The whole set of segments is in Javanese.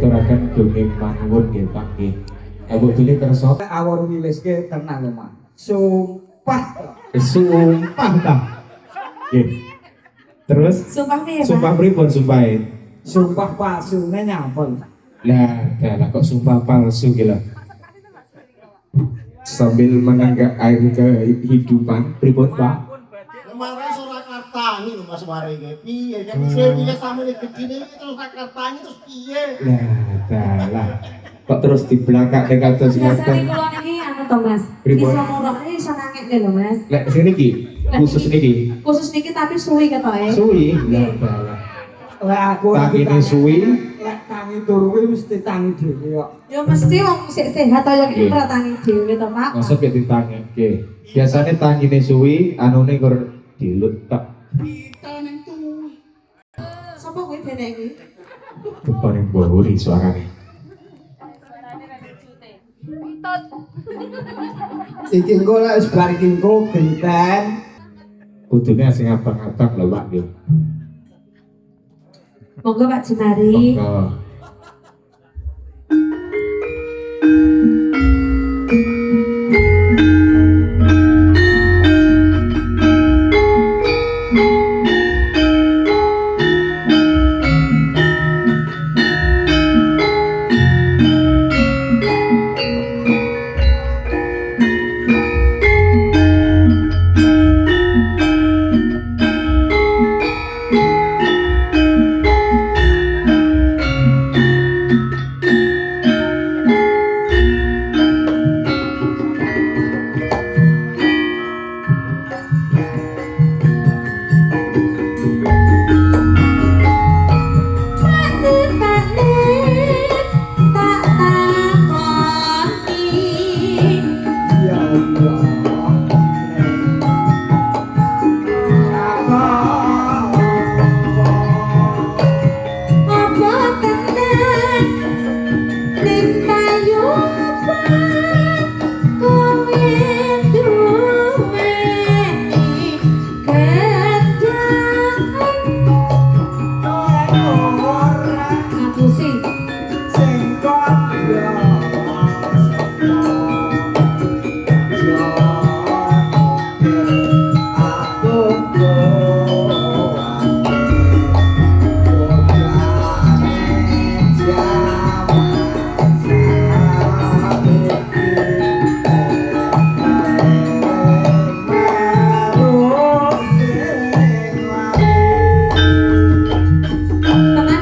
ngaturaken gunging manuwun nggih Pak nggih. Abu pilih kersa awor miliske tenang lho Mas. Sumpah. sumpah ta. Nggih. Terus Sumpah piye, Pak? sumpah pripun sumpahe? Sumpah palsune nyampun. Lah, dalah kok sumpah palsu gila. Sambil menenggak air kehidupan pripun Pak? Kemarin Surakarta ini lho Mas Mare iki. Piye nek pilih sampe gedine terus Surakarta terus piye? Lah, dalah. Kok terus di belakang kados Biasane ngoten. kula niki anu to, Mas. Pripun? Iso ngurokne iso nangekne lho, Mas. Lek sini ki, khusus niki. Khusus niki tapi suwi ketoke. Suwi, lah dalah. Lek aku Tangine suwi. lek tangi turu kuwi mesti tangi dhewe kok. Ya mesti wong sik sehat to ya iki Nggih. ora tangi dhewe to, Pak. Masa piye ditangeke. Biasane tangine suwi, anune kur dilut tak Sopo kuwi dene iki? depan mburi suarane. Iki engko lek wis bar iki engko genten. Kudune sing abang-abang lho Pak nggih. Monggo Pak Jemari. Monggo. Ya Tenang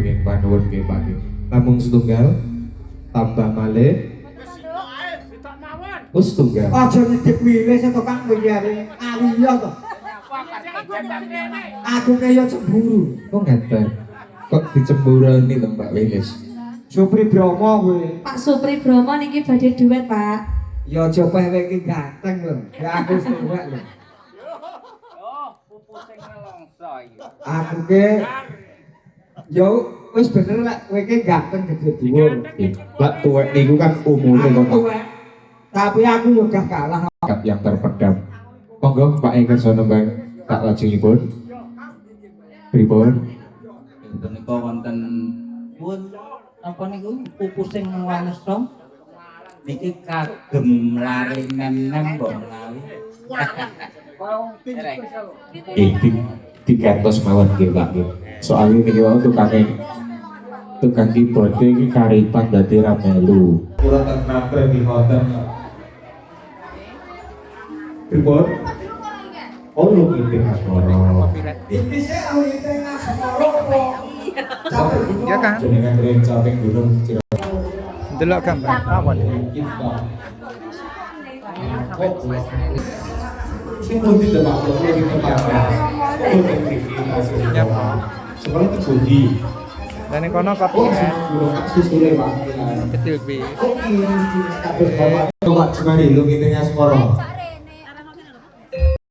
yang panuwun nggih Pak nggih. Namung setunggal tambah malih. Wis setunggal. Aja nitip milih sing tukang wiyare aliya to. Aku kaya cemburu. Kok ngeten? Kok dicemburani to Mbak Wilis? Supri Bromo kowe. Pak Supri Bromo niki badhe duet, Pak. Ya aja pewe iki ganteng lho. Ya aku suwek lho. Aku ke yo wis bener lek kowe iki ganteng gede dhuwur. Lah tuwek niku kan umure kok Tuwek. Tapi aku yo gak kalah. Pak yang terpendam. Monggo Pak Eka Sonembang tak lajengipun. Pripun? Punika wonten pun apa niku pupus sing wanesta niki kagem lari nem-nem mbok menawi. Iki dikertos mawon nggih Pak nggih. Soale niki wau tukang keyboard iki karipan dadi ra melu. Kula tak nate di hotel. Pripun? Oh lu iki asmara. Iki sih aku iki ngasmoro apa? Ya kan? Jenengan keren caping gunung Cira. Delok gambar awan. Sing pundi to Pak? Kok iki tempat. Ya, Pak. Sekolah itu pundi? Dan yang kono kopi Oh, gunung aksus dulu Pak. kecil bi. Coba cuma di lu ngitungnya semua